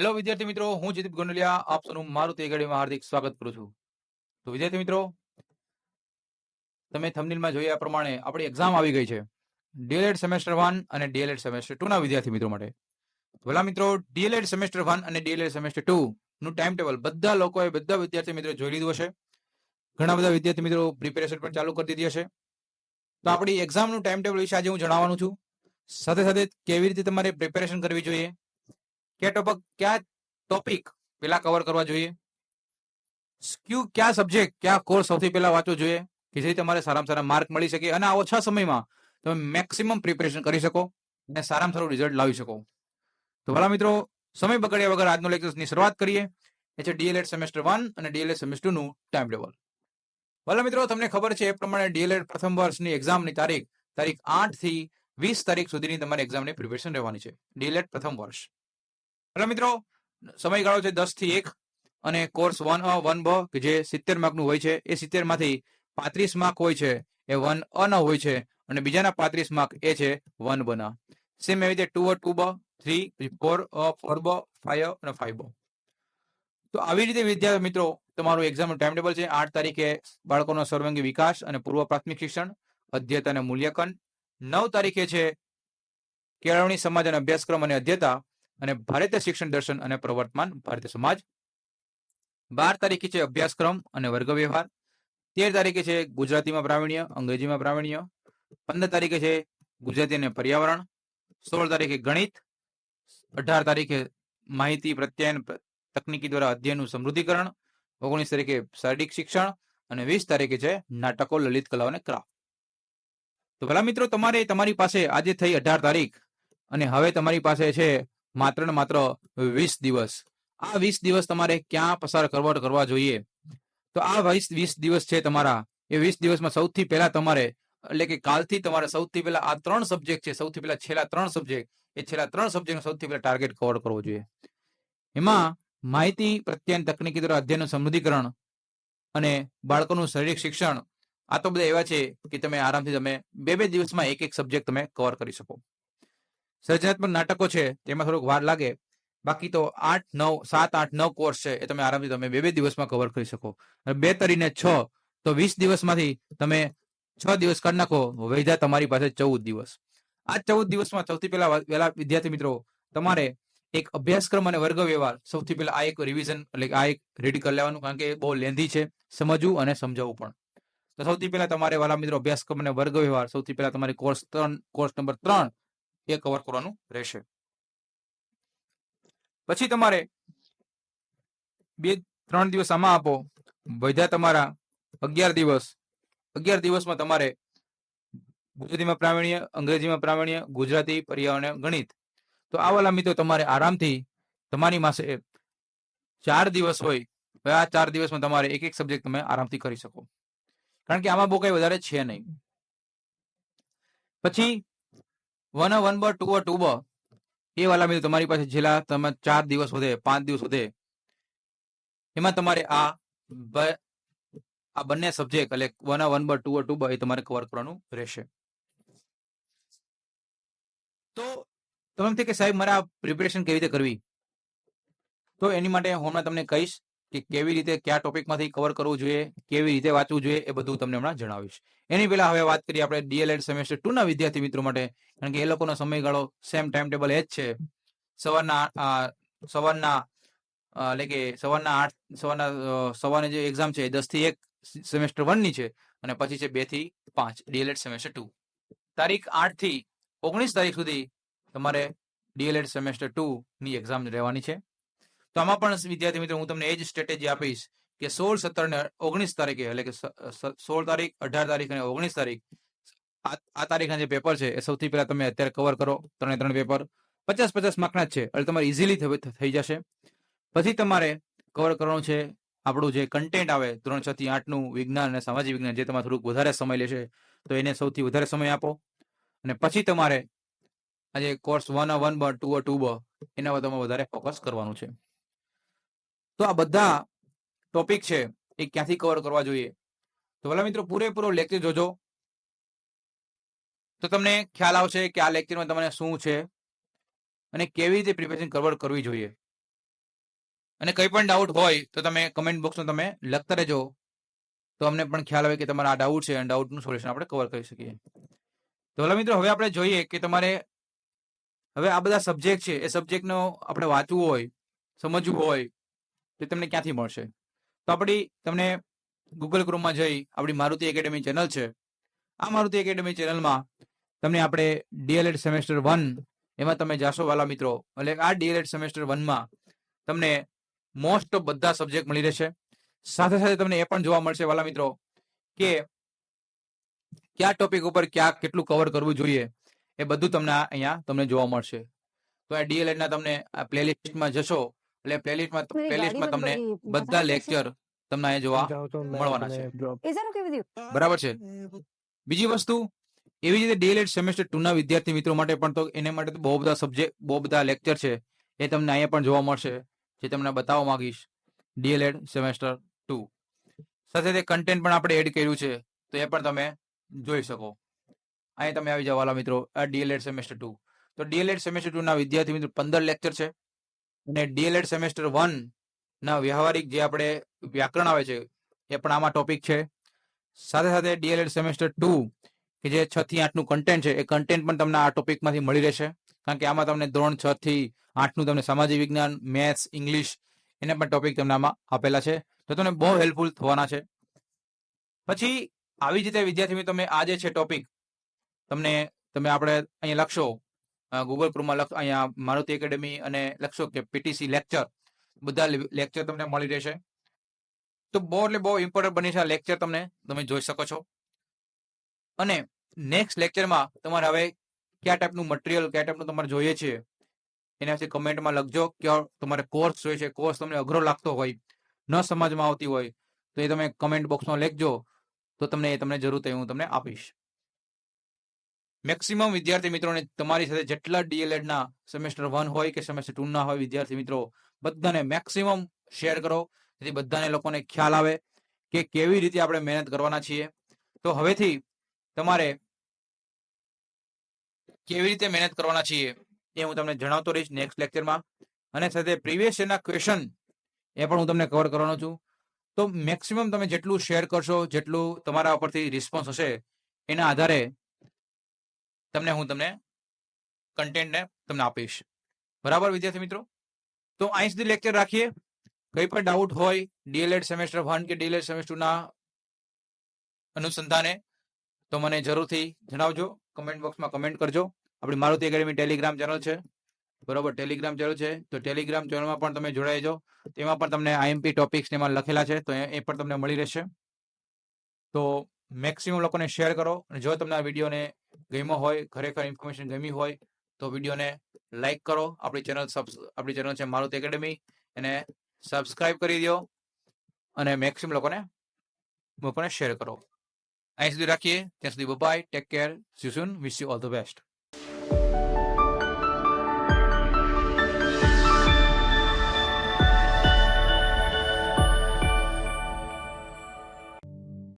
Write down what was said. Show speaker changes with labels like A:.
A: Hello વિદ્યાર્થી મિત્રો, હું જીદીપ ગોંડલિયા આપ સૌનું મારુતિ એકેડમીમાં હાર્દિક સ્વાગત કરું છું. તો વિદ્યાર્થી મિત્રો, તમે થંબનેલમાં જોયા પ્રમાણે આપણી એક્ઝામ આવી ગઈ છે. ડીએલએડ સેમેસ્ટર 1 અને ડીએલએડ સેમેસ્ટર 2 ના વિદ્યાર્થી મિત્રો માટે. ભલા મિત્રો, ડીએલએડ સેમેસ્ટર 1 અને ડીએલએડ સેમેસ્ટર 2 નું ટાઈમ ટેબલ બધા લોકોએ બધા વિદ્યાર્થી મિત્રો જોઈ લીધું હશે. ઘણા બધા વિદ્યાર્થી મિત્રો પ્રિપેરેશન પણ ચાલુ કરી દીધી હશે. તો આપણી એક્ઝામનું ટાઈમ ટેબલ વિશે આજે હું જણાવવાનું છું. સાથે સાથે કેવી રીતે તમારે પ્રિપેરેશન કરવી જોઈએ, કયા ટોપિક પેલા કવર કરવા જોઈએ, કયા સબ્જેક્ટ કયા કોર્સ સૌથી પહેલા વાંચવો જોઈએ કે જેથી તમારે સારામાં સારા માર્ક મળી શકે અને આ ઓછા સમયમાં તમે મેક્સિમમ પ્રિપેરેશન કરી શકો અને સારામાં સારું રિઝલ્ટ લાવી શકો. તો ભલા મિત્રો, સમય બગાડ્યા વગર આજનો લેક્ચરની શરૂઆત કરીએ. એ છે ડીએલએડ સેમેસ્ટર 1 અને ડીએલએડ સેમેસ્ટર 2 નું ટાઈમ ટેબલ. ભલા મિત્રો, તમને ખબર છે એ પ્રમાણે ડીએલએડ પ્રથમ વર્ષની એક્ઝામની તારીખ 8 થી 20 તારીખ સુધીની તમારી એક્ઝામની પ્રિપેરેશન રહેવાની છે. ડીએલએડ પ્રથમ વર્ષ. ભલા મિત્રો, સમયગાળો છે 10 થી 1 અને કોર્સ 1 બ કે જે 70 માર્કનું હોય છે એ 70 માંથી 35 માર્ક હોય છે એ 1 ના હોય છે અને બીજાના 35 માર્ક એ છે 1 બ ના. સેમ એવી રીતે 2 બ 3 4 બ 5 અને 5 બ. તો આવી રીતે વિદ્યાર્થી મિત્રો તમારું એક્ઝામનું ટાઈમ ટેબલ છે. 8 તારીખે બાળકોનો સર્વાંગી વિકાસ અને પૂર્વ પ્રાથમિક શિક્ષણ, અધ્યયતા અને મૂલ્યાંકન. 9 તારીખે છે કેળવણી સમાજ અને અભ્યાસક્રમ અને અધ્યયતા અને ભારતીય શિક્ષણ દર્શન અને પ્રવર્તમાન ભારતીય સમાજ. 12 તારીખે છે અભ્યાસક્રમ અને વર્ગ વ્યવહાર. 13 તારીખે છે ગુજરાતીમાં પ્રાવીણ્ય, અંગ્રેજીમાં પ્રાવીણ્ય. 15 તારીખે છે ગુજરાતી અને પર્યાવરણ. 16 તારીખે ગણિત. 18 તારીખે માહિતી પ્રત્યયન તકનીકી દ્વારા અધ્યયનનું સમૃદ્ધિકરણ. 19 તારીખે શારીરિક શિક્ષણ અને 20 તારીખે છે નાટકો, લલિત કલાઓ અને ક્રાફ્ટ. તો ભલા મિત્રો, તમારી પાસે આજે થઈ 18 તારીખ અને હવે તમારી પાસે છે માત્ર ને માત્ર 20 દિવસ. આ 20 દિવસ તમારે ક્યાં પસાર કરવા જોઈએ? તો આ 20 દિવસ છે તમારા. એ 20 દિવસમાં સૌથી પહેલા તમારે એટલે કે કાલથી તમારે સૌથી પહેલા આ 3 સબ્જેક્ટ છે, સૌથી પહેલા છેલ્લા 3 સબ્જેક્ટ, એ છેલ્લા 3 સબ્જેક્ટ સૌથી પહેલા ટાર્ગેટ કવર કરવો જોઈએ. એમાં માહિતી પ્રત્યયન તકનીકી દ્વારા અધ્યયનનું સમૃદ્ધિકરણ અને બાળકોનું શારીરિક શિક્ષણ, આ તો બધા એવા છે કે તમે આરામથી તમે બે દિવસમાં એક સબ્જેક્ટ તમે કવર કરી શકો. સર્જનાત્મક નાટકો છે તેમાં થોડુંક વાર લાગે, બાકી તો 7, 8, 9 કોર્સ છે એ તમે આરામથી તમે બે દિવસમાં કવર કરી શકો. 2 તરીને 6 તો 20 દિવસમાંથી તમે 6 દિવસ કરી નાખો, વૈધા તમારી પાસે 14 દિવસ. આ 14 દિવસમાં સૌથી પહેલા વિદ્યાર્થી મિત્રો તમારે એક અભ્યાસક્રમ અને વર્ગ વ્યવહાર સૌથી પહેલા આ એક રિવિઝન એટલે આ એક રીડ કરી લેવાનું, કારણ કે બહુ લેન્ધી છે, સમજવું અને સમજાવવું પણ. તો સૌથી પહેલા તમારે વાલા મિત્રો અભ્યાસક્રમ અને વર્ગ વ્યવહાર સૌથી પહેલા તમારે કોર્સ નંબર 3 એ કવર કરવાનું રહેશે. પછી તમારે 2-3 દિવસ આમાં આપો, વધ્યા તમારા 11 દિવસ. 11 દિવસમાં તમારે ગુજરાતીમાં પ્રાવીણ્ય, અંગ્રેજીમાં પ્રાવીણ્ય, ગુજરાતી, પર્યાવરણ, ગણિત. તો આ વાલા મિત્રો તમારે આરામથી તમારી પાસે 4 દિવસ હોય, આ 4 દિવસમાં તમારે એક સબ્જેક્ટ તમે આરામથી કરી શકો, કારણ કે આમાં બહુ કઈ વધારે છે નહીં. પછી 1 બ 2 બ એ વાલા મિત્રો તમારી પાસે છેલ્લા તમે 4 દિવસ વધે, 5 દિવસ વધે, એમાં તમારે આ બંને સબ્જેક્ટ એટલે 1 બ 2 બ એ તમારે કવર કરવાનું રહેશે. તો તમે કે સાહેબ મારે આ પ્રિપેરેશન કેવી રીતે કરવી? તો એની માટે હું હમણાં તમને કહીશ કે કેવી રીતે કયા ટોપિકમાંથી કવર કરવું જોઈએ, કેવી રીતે વાંચવું જોઈએ, એ બધું તમને હમણાં જણાવીશ. એની પહેલા હવે વાત કરીએ આપણે ડીએલએડ સેમેસ્ટર 2 ના વિદ્યાર્થી મિત્રો માટે, કારણ કે એ લોકોનો સમયગાળો સેમ ટાઈમ ટેબલ એ જ છે. સવારના એટલે કે સવારની જે એક્ઝામ છે 10 થી 1 સેમેસ્ટર 1 ની છે અને પછી છે 2 થી 5 ડીએલએડ સેમેસ્ટર 2. તારીખ 8 થી 19 તારીખ સુધી તમારે ડીએલએડ સેમેસ્ટર 2 ની એક્ઝામ રહેવાની છે. તો આમાં પણ વિદ્યાર્થી મિત્રો હું તમને એ જ સ્ટ્રેટેજી આપીશ કે 16, 17 અને 19 તારીખે એટલે કે 16 તારીખ, 18 તારીખ અને 19 તારીખ આ તારીખના જે પેપર છે એ સૌથી પહેલા તમે અત્યારે કવર કરો. 3 પેપર 50 માર્કના જ છે એટલે તમારે ઇઝીલી થઈ જશે. પછી તમારે કવર કરવાનું છે આપણું જે કન્ટેન્ટ આવે ધોરણ 6 થી 8 નું વિજ્ઞાન અને સામાજિક વિજ્ઞાન, જે તમારે થોડુંક વધારે સમય લેશે, તો એને સૌથી વધારે સમય આપો. અને પછી તમારે આજે કોર્સ 1 બ 2 બ એના પર તમારે વધારે ફોકસ કરવાનું છે. તો આ બધા ટોપિક છે એ ક્યાંથી કવર કરવા જોઈએ? તો ભલા મિત્રો પૂરેપૂરો લેક્ચર જોજો, તો તમને ખ્યાલ આવશે કે આ લેક્ચરમાં તમને શું છે અને કેવી રીતે પ્રિપેરેશન કવર કરવી જોઈએ. અને કંઈ પણ ડાઉટ હોય તો તમે કમેન્ટ બોક્સમાં તમે લખતા રહેજો, તો અમને પણ ખ્યાલ આવે કે તમારા આ ડાઉટ છે અને ડાઉટનું સોલ્યુશન આપણે કવર કરી શકીએ. તો ભલા મિત્રો, હવે આપણે જોઈએ કે તમારે હવે આ બધા સબ્જેક્ટ છે, એ સબ્જેક્ટનો આપણે વાંચવું હોય, સમજવું હોય, તો તમને ક્યાંથી મળશે? તો તમને ગૂગલ ક્રોમમાં જઈ આપણી મારુતિ એકેડેમી ચેનલ છે. આ મારુતિ એકેડેમી ચેનલમાં તમને આપણે ડીએલએડ સેમેસ્ટર 1 એમાં તમે જાશો વાલા મિત્રો, એટલે આ ડીએલએડ સેમેસ્ટર 1માં તમને મોસ્ટ ઓફ બધા સબ્જેક્ટ મળી રહેશે. સાથે સાથે તમને એ પણ જોવા મળશે વાલા મિત્રો કે કયા ટોપિક ઉપર ક્યાં કેટલું કવર કરવું જોઈએ, એ બધું તમને અહીંયા જોવા મળશે. તો આ ડીએલએડ ના તમને આ પ્લેલિસ્ટમાં જશો એટલે પ્લેલિસ્ટમાં તમને બધા લેક્ચર તમને અહીંયા જોવા મળવાના છે. બરાબર છે. બીજી વસ્તુ, એવી રીતે ડીએલએડ સેમેસ્ટર 2 ના વિદ્યાર્થી મિત્રો માટે પણ તો એને માટે બહુ બધા સબ્જેક્ટ, બહુ બધા લેક્ચર છે, એ તમને અહીંયા પણ જોવા મળશે, જે તમને બતાવવા માંગીશ. ડીએલએડ સેમેસ્ટર 2 સાથે તે કન્ટેન્ટ પણ આપણે એડ કર્યું છે, તો એ પણ તમે જોઈ શકો. અહીં તમે આવી જાઓ વાલા મિત્રો, આ ડીએલએડ સેમેસ્ટર 2. તો ડીએલએડ સેમેસ્ટર 2 ના વિદ્યાર્થી મિત્રો 15 લેક્ચર છે, અને ડીએલએડ સેમેસ્ટર 1 ના વ્યવહારિક જે આપણે વ્યાકરણ આવે છે, એ પણ આમાં ટોપિક છે. સાથે સાથે ડીએલએડ સેમેસ્ટર 2 કે જે 6 થી 8 નું કન્ટેન્ટ છે, એ કન્ટેન્ટ પણ તમને આ ટોપિકમાંથી મળી રહેશે, કારણ કે આમાં તમને ધોરણ 6 થી 8 નું તમને સામાજિક વિજ્ઞાન, મેથ્સ, ઇંગ્લિશ એને પણ ટોપિક તમને આમાં આપેલા છે, તો તમને બહુ હેલ્પફુલ થવાના છે. પછી આવી જ રીતે વિદ્યાર્થી મિત્રો, તમે આ જે છે ટોપિક તમે આપણે અહીંયા લખશો ગૂગલ ક્રોમમાં, અહીંયા મારુતિ એકેડેમી અને લખશો કે પીટીસી લેક્ચર, બધા લેક્ચર તમને મળી રહેશે. તો બહુ ઇમ્પોર્ટન્ટ બની છે આ લેક્ચર, તમે જોઈ શકો છો. અને નેક્સ્ટ લેક્ચરમાં તમારે હવે કયા ટાઈપનું મટીરિયલ, કયા ટાઈપનું તમારે જોઈએ છે, એના વિશે કમેન્ટમાં લખજો. કે તમારે કોર્સ જોઈએ છે, કોર્સ તમને અઘરો લાગતો હોય, ન સમજમાં આવતી હોય, તો એ તમે કમેન્ટ બોક્સમાં લખજો, તો તમને જરૂર હું તમને આપીશ. મેક્સિમમ વિદ્યાર્થી મિત્રોને તમારી સાથે જેટલા ડીએલએડ ના સેમેસ્ટર 1 હોય કે સેમેસ્ટર 2 ના હોય વિદ્યાર્થી મિત્રો, બધાને મેક્સિમમ શેર કરો, જેથી બધાને લોકોને ખ્યાલ આવે કે કેવી રીતે આપણે મહેનત કરવાના છીએ. તો હવેથી તમારે કેવી રીતે મહેનત કરવાના છીએ એ હું તમને જણાવતો રહીશ નેક્સ્ટ લેક્ચરમાં. અને સાથે પ્રીવિયસ યરના ક્વેશ્ચન એ પણ હું તમને કવર કરવાનો છું. તો મેક્સિમમ તમે જેટલું શેર કરશો, જેટલું તમારા ઉપરથી રિસ્પોન્સ હશે, એના આધારે હું તમને કન્ટેન્ટને તમને આપીશ. બરાબર વિદ્યાર્થી મિત્રો? તો અહીં સુધી લેક્ચર રાખીએ. કંઈ પણ ડાઉટ હોય ડીએલએડ સેમેસ્ટર 1 કે ડીએલએડ સેમેસ્ટર 2 ના અનુસંધાને, તો મને જરૂરથી જણાવજો, કમેન્ટ બોક્સમાં કમેન્ટ કરજો. આપણી મારુતિ એકેડેમી ટેલિગ્રામ ચેનલ છે, બરોબર, ટેલિગ્રામ ચેનલ છે, તો ટેલિગ્રામ ચેનલમાં પણ તમે જોડાઈ જાઓ. તેમાં પણ તમને આઈએમપી ટોપિક્સ એમાં લખેલા છે, તો એ પણ તમને મળી રહેશે. તો મેક્સિમમ લોકોને શેર કરો, અને જો તમને આ વિડીયોને ગમ્યો હોય, ખરેખર ઇન્ફોર્મેશન ગમી હોય, તો વિડીયોને લાઈક કરો. આપણી ચેનલ છે મારુતિ એકેડેમી, એને સબસ્ક્રાઇબ કરી દો, અને મેક્સિમમ લોકોને શેર કરો. અહીં સુધી રાખીએ, ત્યાં સુધી bye, take care, see you soon, wish you all the best.